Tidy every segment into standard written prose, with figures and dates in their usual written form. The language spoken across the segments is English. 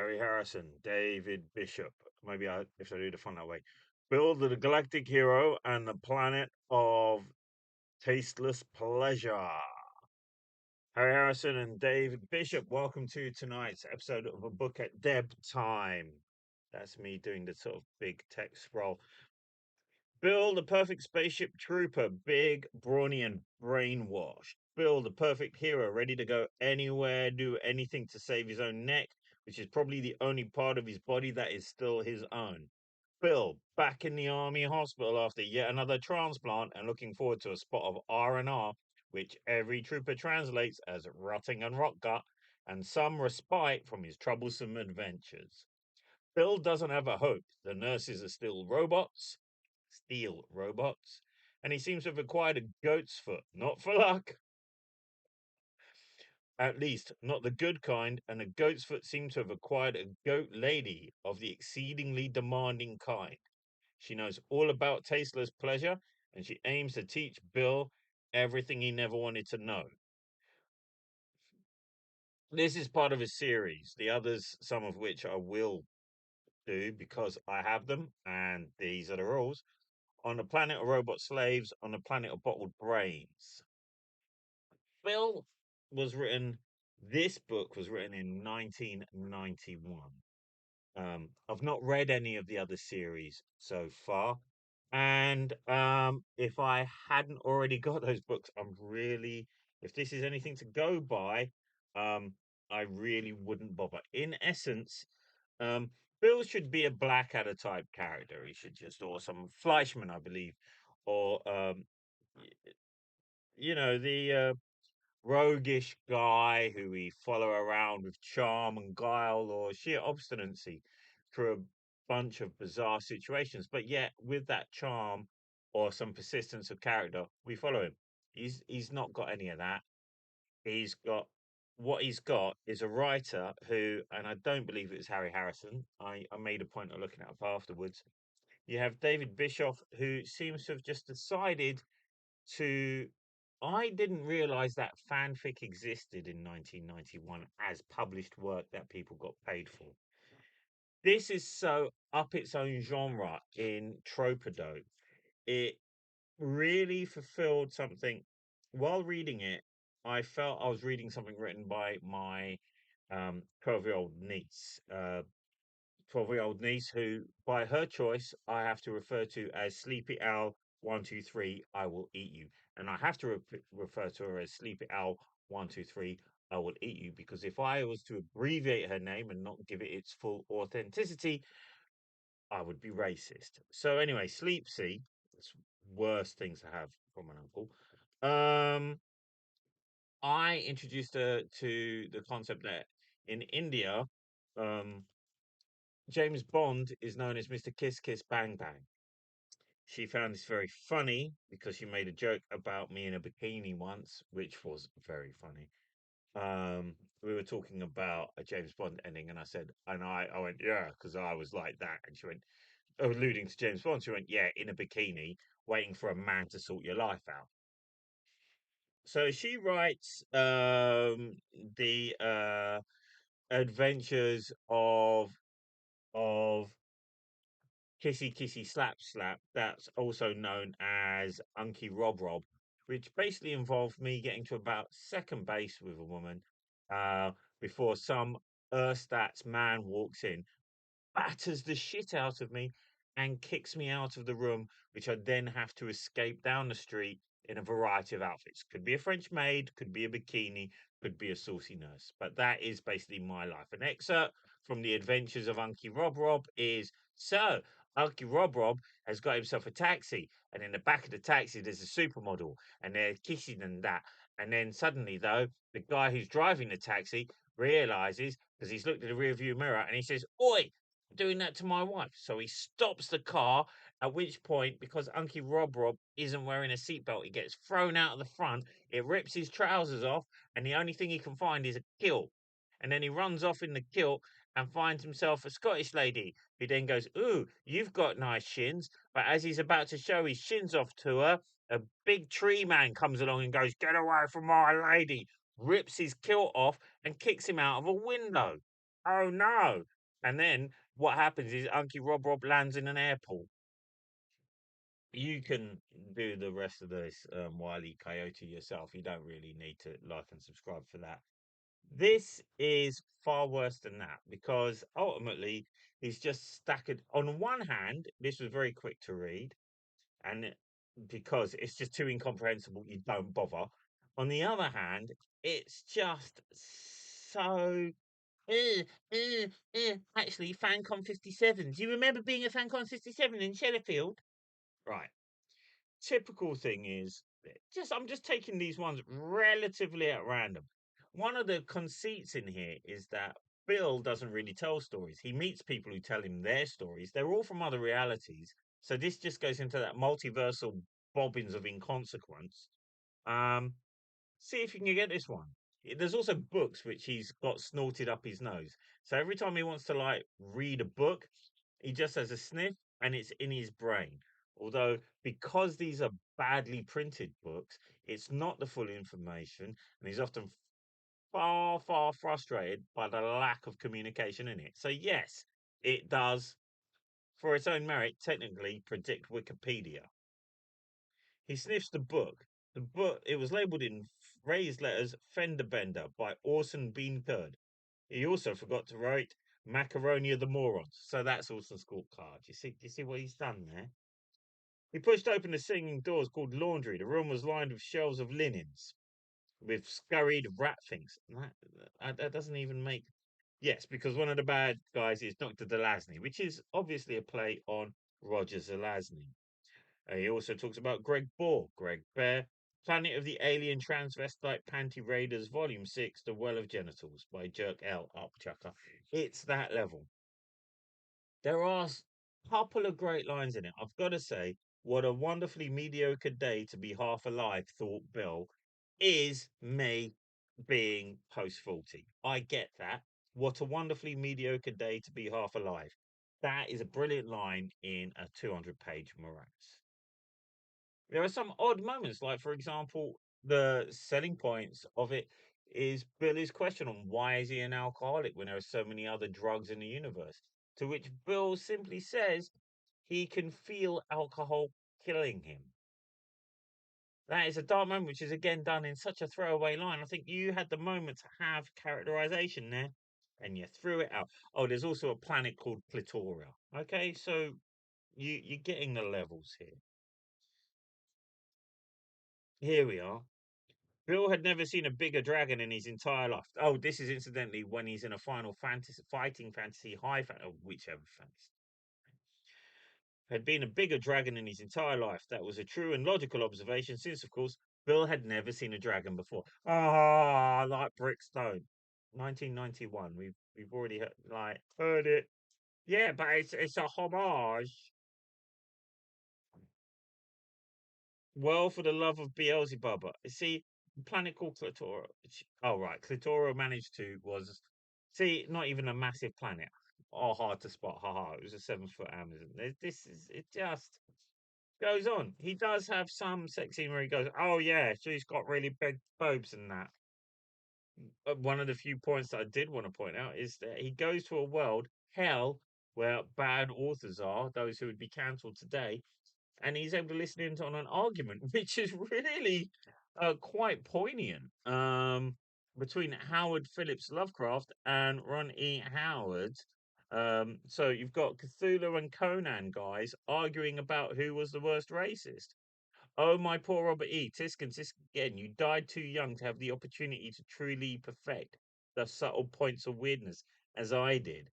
Harry Harrison, David Bishop. Maybe if I do the fun that way. Build the galactic hero and the planet of tasteless pleasure. Harry Harrison and David Bishop, welcome to tonight's episode of A Book at Deb Time. That's me doing the sort of big text scroll. Build a perfect spaceship trooper, big, brawny, and brainwashed. Build a perfect hero, ready to go anywhere, do anything to save his own neck, which is probably the only part of his body that is still his own. Bill, back in the army hospital after yet another transplant and looking forward to a spot of R&R, which every trooper translates as rotting and rot gut, and some respite from his troublesome adventures. Bill doesn't have a hope. The nurses are still robots, steel robots, and he seems to have acquired a goat's foot, not for luck. At least, not the good kind, and a goat's foot seems to have acquired a goat lady of the exceedingly demanding kind. She knows all about tasteless pleasure, and she aims to teach Bill everything he never wanted to know. This is part of a series, the others, some of which I will do because I have them, and these are the rules. On the planet of robot slaves, on the planet of bottled brains. Bill was written, this book was written in 1991. I've not read any of the other series so far. And if I hadn't already got those books, if this is anything to go by, um, I really wouldn't bother. In essence, um, Bill should be a Blackadder type character. He should or some Fleischman, I believe, or the roguish guy who we follow around with charm and guile or sheer obstinacy through a bunch of bizarre situations. But yet, with that charm or some persistence of character, we follow him. He's not got any of that. He's got what he's got is a writer who, and I don't believe it was Harry Harrison. I made a point of looking it up afterwards. You have David Bischoff, who seems to have just decided to I didn't realize that fanfic existed in 1991 as published work that people got paid for. This is so up its own genre in tropedope. It really fulfilled something. While reading it, I felt I was reading something written by my 12-year-old niece. 12-year-old niece who, by her choice, I have to refer to as Sleepy Owl 123, I will eat you. And I have to refer to her as Sleepy Owl 123, I will eat you, because if I was to abbreviate her name and not give it its full authenticity, I would be racist. So anyway, Sleepsy, it's worst things to have from an uncle. I introduced her to the concept that in India, um, James Bond is known as Mr. Kiss Kiss Bang Bang. She found this very funny because she made a joke about me in a bikini once, which was very funny. We were talking about a James Bond ending, and I went, yeah, because I was like that. And she went, alluding to James Bond, she went, yeah, in a bikini, waiting for a man to sort your life out. So she writes the adventures of Kissy Kissy Slap Slap, that's also known as Unky Rob Rob, which basically involved me getting to about second base with a woman uh, before some erstats man walks in, batters the shit out of me, and kicks me out of the room, which I then have to escape down the street in a variety of outfits. Could be a French maid, could be a bikini, could be a saucy nurse. But that is basically my life. An excerpt from the adventures of Unky Rob Rob is so. Unky Rob Rob has got himself a taxi, and in the back of the taxi there's a supermodel, and they're kissing and that. And then suddenly, though, the guy who's driving the taxi realizes because he's looked at the rear view mirror and he says, "Oi, doing that to my wife." So he stops the car, at which point, because Unky Rob Rob isn't wearing a seatbelt, he gets thrown out of the front. It rips his trousers off, and the only thing he can find is a kilt. And then he runs off in the kilt and finds himself a Scottish lady who then goes, "Ooh, you've got nice shins." But as he's about to show his shins off to her, a big tree man comes along and goes, "Get away from my lady," rips his kilt off and kicks him out of a window. Oh no. And then what happens is Unky Rob lands in an airport. You can do the rest of this Wile E. Coyote yourself. You don't really need to like and subscribe for that. This is far worse than that because ultimately he's just stacked. On one hand, this was very quick to read, and because it's just too incomprehensible, you don't bother. On the other hand, it's just so. Actually, FanCon 57. Do you remember being a FanCon 57 in Sheffield? Right. Typical thing is just I'm just taking these ones relatively at random. One of the conceits in here is that Bill doesn't really tell stories. He meets people who tell him their stories. They're all from other realities. So this just goes into that multiversal bobbins of inconsequence. Um, See if you can get this one. There's also books which he's got snorted up his nose. So every time he wants to like read a book, he just has a sniff and it's in his brain. Although, because these are badly printed books, it's not the full information, and he's often far frustrated by the lack of communication in it. So, yes, it does, for its own merit, technically predict Wikipedia. He sniffs the book. The book, it was labeled in raised letters Fender Bender by Orson Bean Curd. He also forgot to write Macaroni of the Morons. So that's Orson's scorecard. You see what he's done there? He pushed open the singing doors called laundry. The room was lined with shelves of linens with scurried rat things. That doesn't even make. Yes, because one of the bad guys is Dr. Zelazny, which is obviously a play on Roger Zelazny. He also talks about Greg Bohr, Greg Bear, Planet of the Alien Transvestite Panty Raiders, Volume 6, The Well of Genitals by Jerk L. Upchucker. It's that level. There are a couple of great lines in it. I've got to say, what a wonderfully mediocre day to be half alive, thought Bill, is me being post 40. I get that. What a wonderfully mediocre day to be half alive. That is a brilliant line in a 200-page morass. There are some odd moments, like for example, the selling points of it is Billy's question on why is he an alcoholic when there are so many other drugs in the universe. To which Bill simply says he can feel alcohol killing him. That is a dark moment, which is again done in such a throwaway line. I think you had the moment to have characterization there, and you threw it out. Oh, there's also a planet called Clitoria. Okay, so you're getting the levels here. Here we are. Bill had never seen a bigger dragon in his entire life. Oh, this is incidentally when he's in a Final Fantasy fighting fantasy high fan, or whichever fantasy. Had been a bigger dragon in his entire life. That was a true and logical observation, since, of course, Bill had never seen a dragon before. Ah, like Brickstone, 1991. We've already heard it. Yeah, but it's a homage. Well, for the love of Beelzebub. See, a planet called Clitora. Oh, right. Clitora managed to was, see, not even a massive planet. Oh, hard to spot. Haha. It was a 7 foot Amazon. This is, it just goes on. He does have some sex scene where he goes, oh, yeah, she's got really big boobs and that. One of the few points that I did want to point out is that he goes to a world, hell, where bad authors are, those who would be cancelled today, and he's able to listen in on an argument, which is really quite poignant between Howard Phillips Lovecraft and Ron E. Howard. So you've got Cthulhu and Conan guys arguing about who was the worst racist. Oh, my poor Robert E. Tisk and tisk again. You died too young to have the opportunity to truly perfect the subtle points of weirdness, as I did.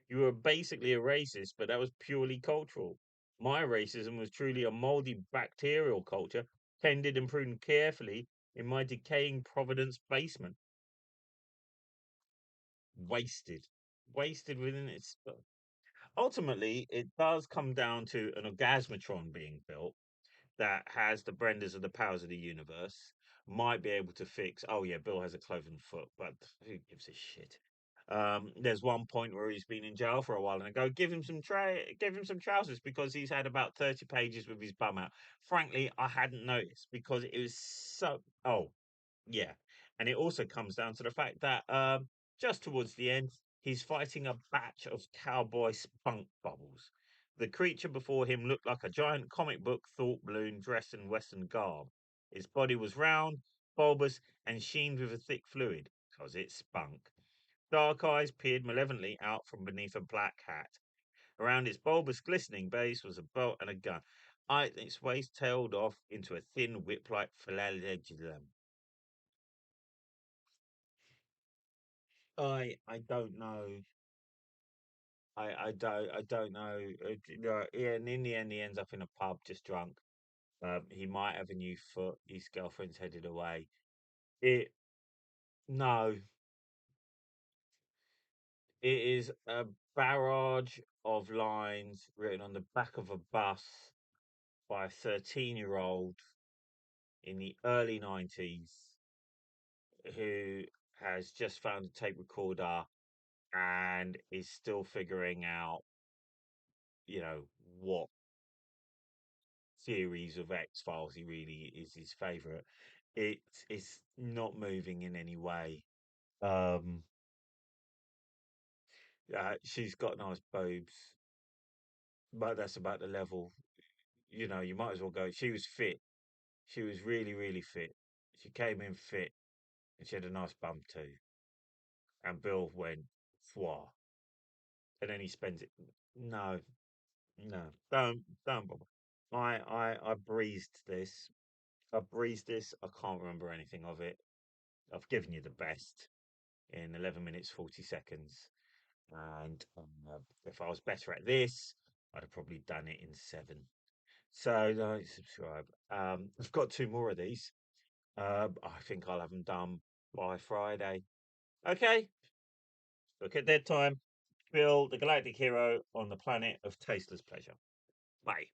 You were basically a racist, but that was purely cultural. My racism was truly a moldy bacterial culture, tended and pruned carefully in my decaying Providence basement. Wasted. Wasted within its. Ultimately, it does come down to an orgasmatron being built that has the Brendas of the powers of the universe, might be able to fix. Oh yeah, Bill has a cloven foot, but who gives a shit? There's one point where he's been in jail for a while, and I go, give him some trousers because he's had about 30 pages with his bum out. Frankly, I hadn't noticed because it was so. Oh yeah, and it also comes down to the fact that just towards the end. He's fighting a batch of cowboy spunk bubbles. The creature before him looked like a giant comic book thought balloon dressed in Western garb. Its body was round, bulbous, and sheened with a thick fluid, because it spunk. Dark eyes peered malevolently out from beneath a black hat. Around its bulbous, glistening base was a belt and a gun. Its waist tailed off into a thin whip-like flagellum. I don't know. I don't know. Yeah, and in the end, he ends up in a pub just drunk. He might have a new foot. His girlfriend's headed away. It No, it is a barrage of lines written on the back of a bus by a 13-year-old in the early 90s who has just found a tape recorder and is still figuring out, you know, what series of X Files he really is his favorite. It's not moving in any way. Um, she's got nice boobs, but that's about the level. You might as well go. She was fit. She was really, really fit. She came in fit, and she had a nice bum too. And Bill went, "Fwa," and then he spends it. No, no, don't bother. I breezed this. I breezed this. I can't remember anything of it. I've given you the best in 11 minutes 40 seconds. And if I was better at this, I'd have probably done it in 7. So like, subscribe. I've got 2 more of these. I think I'll have them done by Friday. Okay, look at Dead Time. Bill, the galactic hero on the planet of tasteless pleasure. Bye.